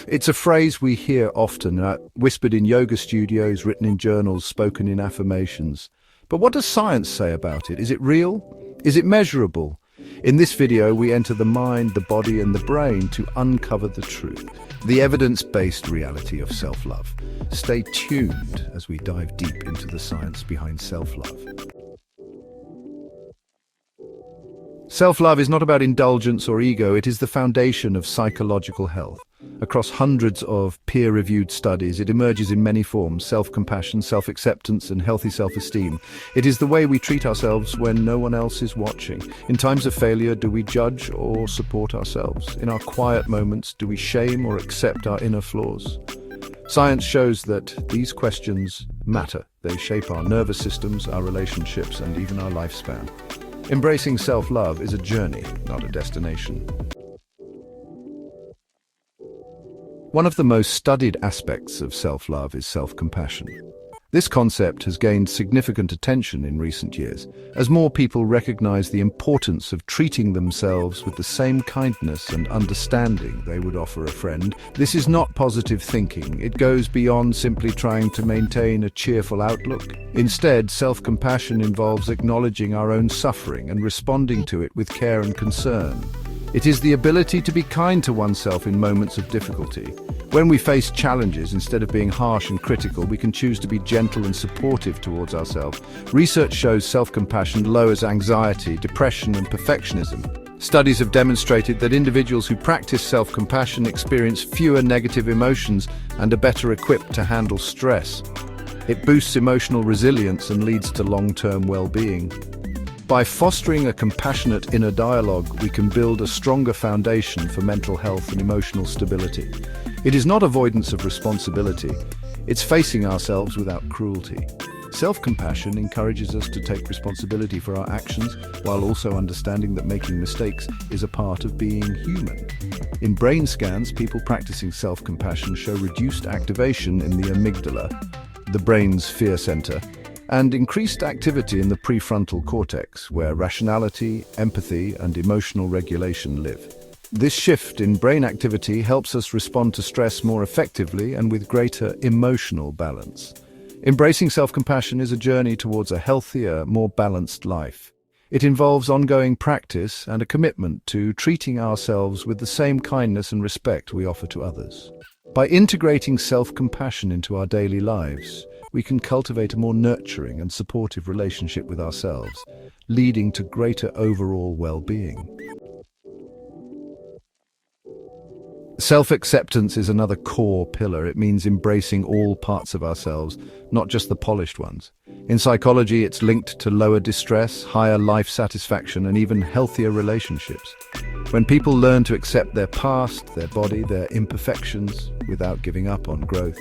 It's a phrase we hear often, whispered in yoga studios, written in journals, spoken in affirmations. But what does science say about it? Is it real? Is it measurable? In this video, we enter the mind, the body, and the brain to uncover the truth, the evidence-based reality of self-love. Stay tuned as we dive deep into the science behind self-love. Self-love is not about indulgence or ego, it is the foundation of psychological health. Across hundreds of peer-reviewed studies, it emerges in many forms: self-compassion, self-acceptance, and healthy self-esteem. It is the way we treat ourselves when no one else is watching. In times of failure, do we judge or support ourselves? In our quiet moments, do we shame or accept our inner flaws? Science shows that these questions matter. They shape our nervous systems, our relationships, and even our lifespan. Embracing self-love is a journey, not a destination. One of the most studied aspects of self-love is self-compassion. This concept has gained significant attention in recent years, as more people recognize the importance of treating themselves with the same kindness and understanding they would offer a friend. This is not positive thinking. It goes beyond simply trying to maintain a cheerful outlook. Instead, self-compassion involves acknowledging our own suffering and responding to it with care and concern. It is the ability to be kind to oneself in moments of difficulty. When we face challenges, instead of being harsh and critical, we can choose to be gentle and supportive towards ourselves. Research shows self-compassion lowers anxiety, depression, and perfectionism. Studies have demonstrated that individuals who practice self-compassion experience fewer negative emotions and are better equipped to handle stress. It boosts emotional resilience and leads to long-term well-being. By fostering a compassionate inner dialogue, we can build a stronger foundation for mental health and emotional stability. It is not avoidance of responsibility, it's facing ourselves without cruelty. Self-compassion encourages us to take responsibility for our actions, while also understanding that making mistakes is a part of being human. In brain scans, people practicing self-compassion show reduced activation in the amygdala, the brain's fear center, and increased activity in the prefrontal cortex, where rationality, empathy, and emotional regulation live. This shift in brain activity helps us respond to stress more effectively and with greater emotional balance. Embracing self-compassion is a journey towards a healthier, more balanced life. It involves ongoing practice and a commitment to treating ourselves with the same kindness and respect we offer to others. By integrating self-compassion into our daily lives, we can cultivate a more nurturing and supportive relationship with ourselves, leading to greater overall well-being. Self-acceptance is another core pillar. It means embracing all parts of ourselves, not just the polished ones. In psychology, it's linked to lower distress, higher life satisfaction, and even healthier relationships. When people learn to accept their past, their body, their imperfections, without giving up on growth,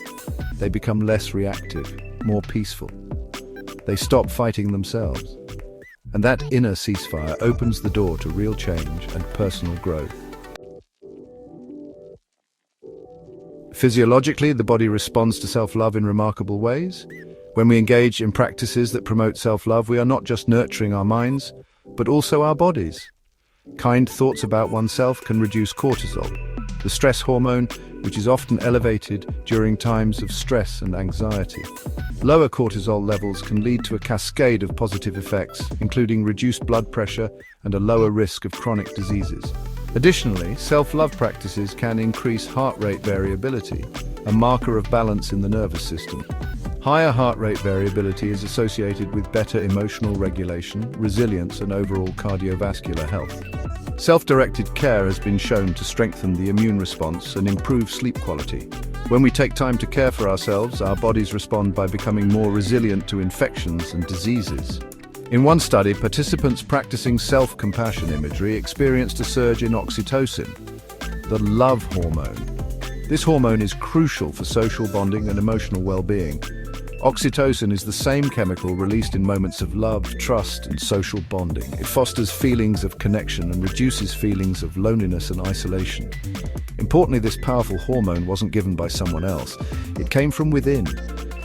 they become less reactive, more peaceful. They stop fighting themselves. And that inner ceasefire opens the door to real change and personal growth. Physiologically, the body responds to self-love in remarkable ways. When we engage in practices that promote self-love, we are not just nurturing our minds, but also our bodies. Kind thoughts about oneself can reduce cortisol, the stress hormone, which is often elevated during times of stress and anxiety. Lower cortisol levels can lead to a cascade of positive effects, including reduced blood pressure and a lower risk of chronic diseases. Additionally, self-love practices can increase heart rate variability, a marker of balance in the nervous system. Higher heart rate variability is associated with better emotional regulation, resilience, and overall cardiovascular health. Self-directed care has been shown to strengthen the immune response and improve sleep quality. When we take time to care for ourselves, our bodies respond by becoming more resilient to infections and diseases. In one study, participants practicing self-compassion imagery experienced a surge in oxytocin, the love hormone. This hormone is crucial for social bonding and emotional well-being. Oxytocin is the same chemical released in moments of love, trust, and social bonding. It fosters feelings of connection and reduces feelings of loneliness and isolation. Importantly, this powerful hormone wasn't given by someone else. It came from within,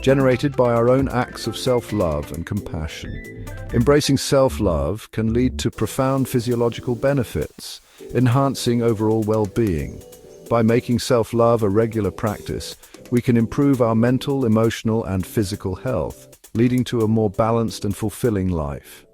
generated by our own acts of self-love and compassion. Embracing self-love can lead to profound physiological benefits, enhancing overall well-being. By making self-love a regular practice, we can improve our mental, emotional, and physical health, leading to a more balanced and fulfilling life.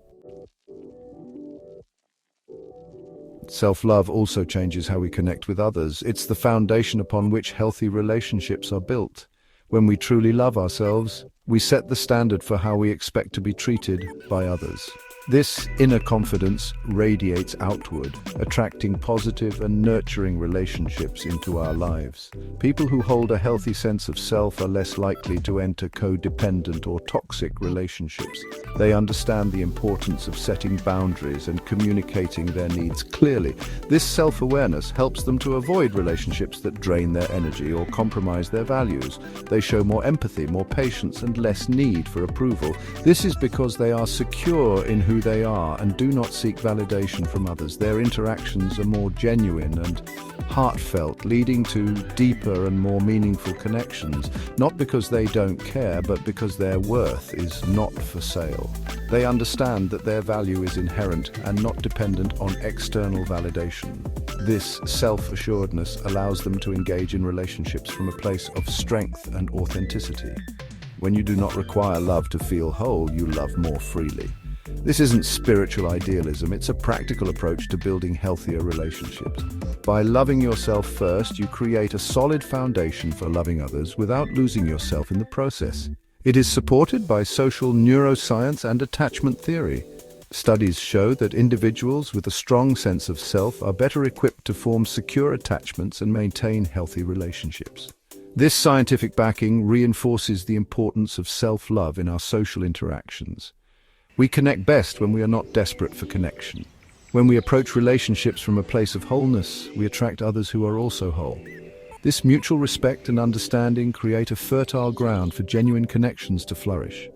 Self-love also changes how we connect with others. It's the foundation upon which healthy relationships are built. When we truly love ourselves, we set the standard for how we expect to be treated by others. This inner confidence radiates outward, attracting positive and nurturing relationships into our lives. People who hold a healthy sense of self are less likely to enter codependent or toxic relationships. They understand the importance of setting boundaries and communicating their needs clearly. This self-awareness helps them to avoid relationships that drain their energy or compromise their values. They show more empathy, more patience, and less need for approval. This is because they are secure in who they are and do not seek validation from others. Their interactions are more genuine and heartfelt, leading to deeper and more meaningful connections, not because they don't care, but because their worth is not for sale. They understand that their value is inherent and not dependent on external validation. This self-assuredness allows them to engage in relationships from a place of strength and authenticity. When you do not require love to feel whole, you love more freely. This isn't spiritual idealism, it's a practical approach to building healthier relationships. By loving yourself first, you create a solid foundation for loving others without losing yourself in the process. It is supported by social neuroscience and attachment theory. Studies show that individuals with a strong sense of self are better equipped to form secure attachments and maintain healthy relationships. This scientific backing reinforces the importance of self-love in our social interactions. We connect best when we are not desperate for connection. When we approach relationships from a place of wholeness, we attract others who are also whole. This mutual respect and understanding create a fertile ground for genuine connections to flourish.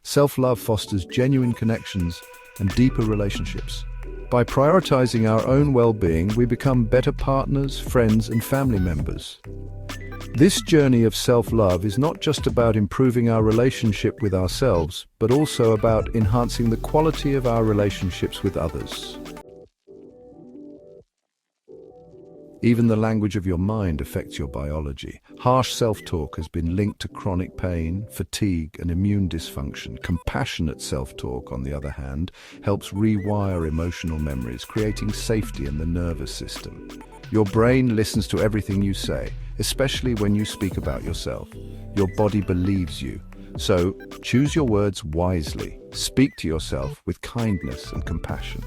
Self-love fosters genuine connections and deeper relationships. By prioritizing our own well-being, we become better partners, friends, and family members. This journey of self-love is not just about improving our relationship with ourselves, but also about enhancing the quality of our relationships with others. Even the language of your mind affects your biology. Harsh self-talk has been linked to chronic pain, fatigue, and immune dysfunction. Compassionate self-talk, on the other hand, helps rewire emotional memories, creating safety in the nervous system. Your brain listens to everything you say, especially when you speak about yourself. Your body believes you. So, choose your words wisely. Speak to yourself with kindness and compassion.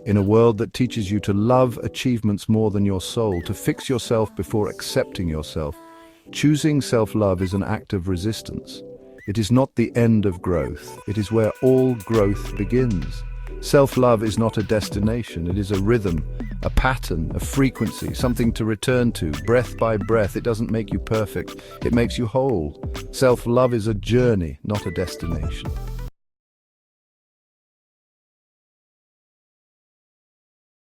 In a world that teaches you to love achievements more than your soul, to fix yourself before accepting yourself, choosing self-love is an act of resistance. It is not the end of growth. It is where all growth begins. Self-love is not a destination. It is a rhythm, a pattern, a frequency, something to return to, breath by breath. It doesn't make you perfect. It makes you whole. Self-love is a journey, not a destination.